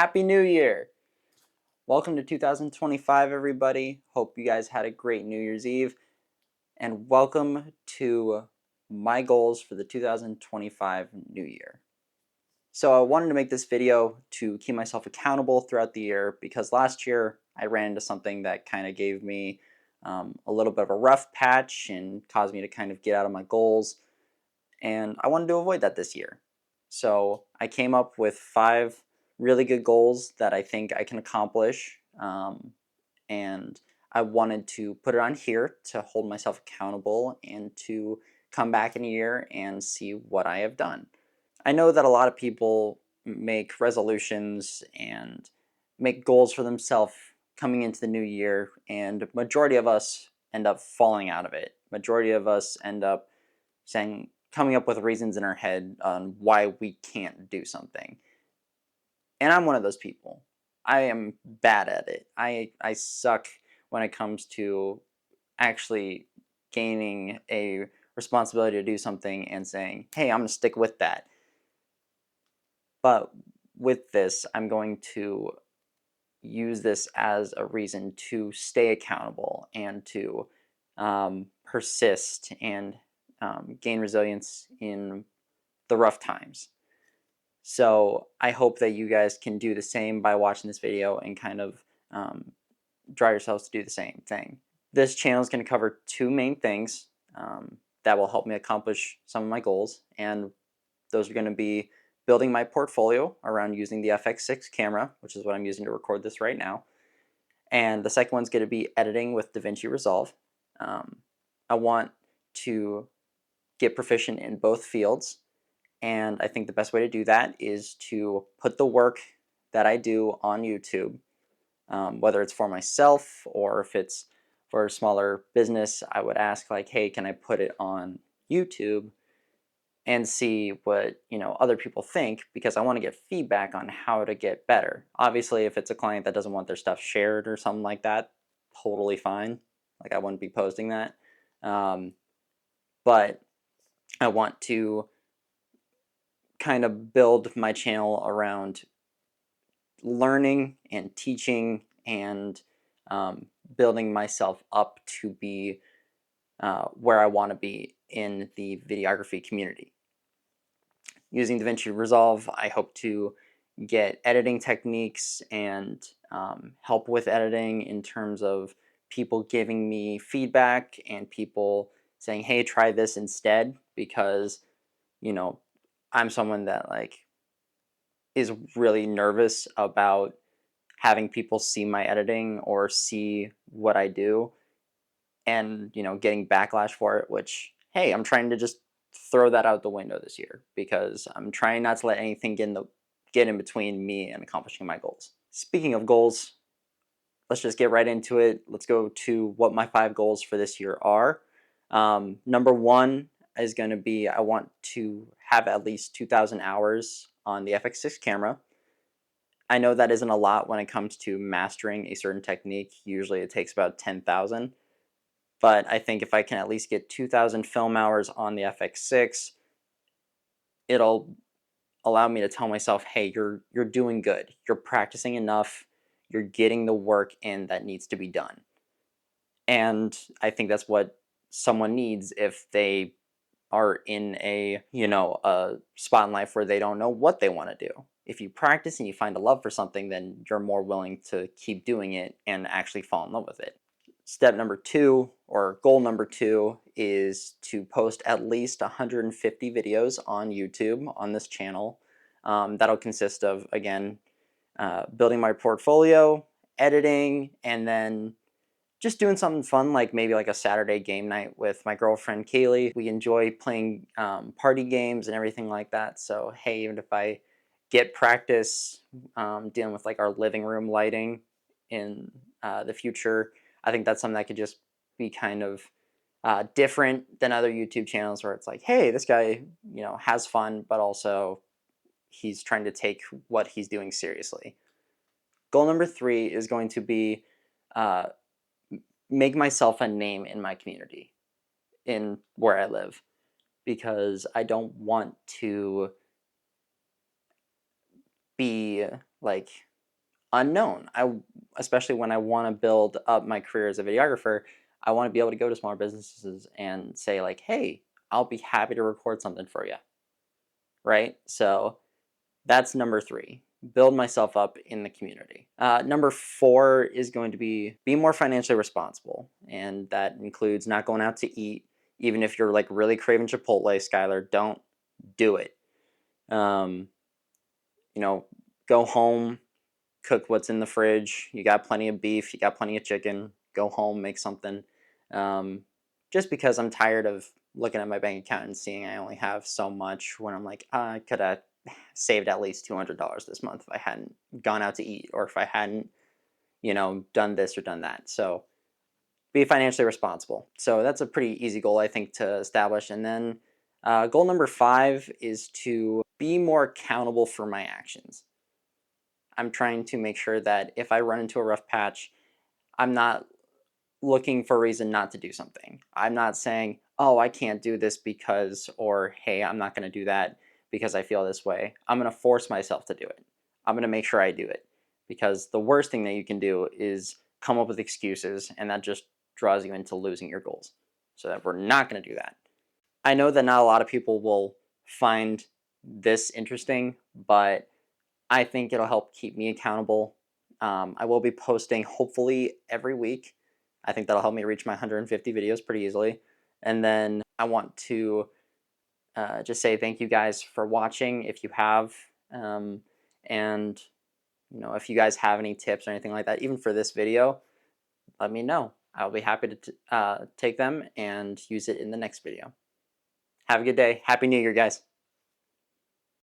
Happy New Year! Welcome to 2025, everybody. Hope you guys had a great New Year's Eve. And welcome to my goals for the 2025 New Year. So I wanted to make this video to keep myself accountable throughout the year because last year I ran into something that kind of gave me a little bit of a rough patch and caused me to kind of get out of my goals. And I wanted to avoid that this year. So I came up with 5 really good goals that I think I can accomplish. And I wanted to put it on here to hold myself accountable and to come back in a year and see what I have done. I know that a lot of people make resolutions and make goals for themselves coming into the new year, and majority of us end up falling out of it. Majority of us end up coming up with reasons in our head on why we can't do something. And I'm one of those people. I am bad at it. I suck when it comes to actually gaining a responsibility to do something and saying, hey, I'm going to stick with that. But with this, I'm going to use this as a reason to stay accountable and to persist and gain resilience in the rough times. So I hope that you guys can do the same by watching this video and kind of draw yourselves to do the same thing. This channel is going to cover 2 main things that will help me accomplish some of my goals, and those are going to be building my portfolio around using the FX6 camera, which is what I'm using to record this right now, and the second one's going to be editing with DaVinci Resolve. I want to get proficient in both fields, and I think the best way to do that is to put the work that I do on YouTube, whether it's for myself or if it's for a smaller business. I would ask like, hey, can I put it on YouTube and see what other people think, because I want to get feedback on how to get better. Obviously, if it's a client that doesn't want their stuff shared or something like that, totally fine. Like I wouldn't be posting that. But I want to kind of build my channel around learning and teaching and building myself up to be where I want to be in the videography community. Using DaVinci Resolve, I hope to get editing techniques and help with editing in terms of people giving me feedback and people saying, hey, try this instead, because I'm someone that is really nervous about having people see my editing or see what I do and getting backlash for it, which, hey, I'm trying to just throw that out the window this year because I'm trying not to let anything get in between me and accomplishing my goals. Speaking of goals, let's just get right into it. Let's go to what my 5 goals for this year are. Number 1 is going to be, I want to have at least 2,000 hours on the FX6 camera. I know that isn't a lot when it comes to mastering a certain technique. Usually it takes about 10,000. But I think if I can at least get 2,000 film hours on the FX6, it'll allow me to tell myself, hey, you're doing good. You're practicing enough. You're getting the work in that needs to be done. And I think that's what someone needs if they are in a spot in life where they don't know what they want to do. If you practice and you find a love for something, then you're more willing to keep doing it and actually fall in love with it. Step number 2, or goal number 2, is to post at least 150 videos on YouTube on this channel. That'll consist of, again, building my portfolio, editing, and then just doing something fun, like maybe like a Saturday game night with my girlfriend Kaylee. We enjoy playing party games and everything like that. So hey, even if I get practice dealing with like our living room lighting in the future, I think that's something that could just be kind of different than other YouTube channels where it's like, hey, this guy has fun, but also he's trying to take what he's doing seriously. Goal number 3 is going to be make myself a name in my community, in where I live, because I don't want to be like unknown. Especially when I want to build up my career as a videographer, I want to be able to go to smaller businesses and say like, "Hey, I'll be happy to record something for you." Right? So that's number 3. Build myself up in the community. Number 4 is going to be more financially responsible, and that includes not going out to eat. Even if you're like really craving Chipotle, Skyler, don't do it. Um, you know, go home, cook what's in the fridge. You got plenty of beef, you got plenty of chicken. Go home, make something. Um, just because I'm tired of looking at my bank account and seeing I only have so much when I'm like, I could have saved at least $200 this month if I hadn't gone out to eat or if I hadn't, done this or done that. So be financially responsible. So that's a pretty easy goal, I think, to establish. And then goal number 5 is to be more accountable for my actions. I'm trying to make sure that if I run into a rough patch, I'm not looking for a reason not to do something. I'm not saying, oh, I can't do this because, or hey, I'm not going to do that because I feel this way. I'm going to force myself to do it. I'm going to make sure I do it because the worst thing that you can do is come up with excuses, and that just draws you into losing your goals. So that we're not going to do that. I know that not a lot of people will find this interesting, but I think it'll help keep me accountable. I will be posting hopefully every week. I think that'll help me reach my 150 videos pretty easily. And then I want to just say thank you guys for watching if you have. And if you guys have any tips or anything like that, even for this video, let me know. I'll be happy to take them and use it in the next video. Have a good day. Happy New Year, guys.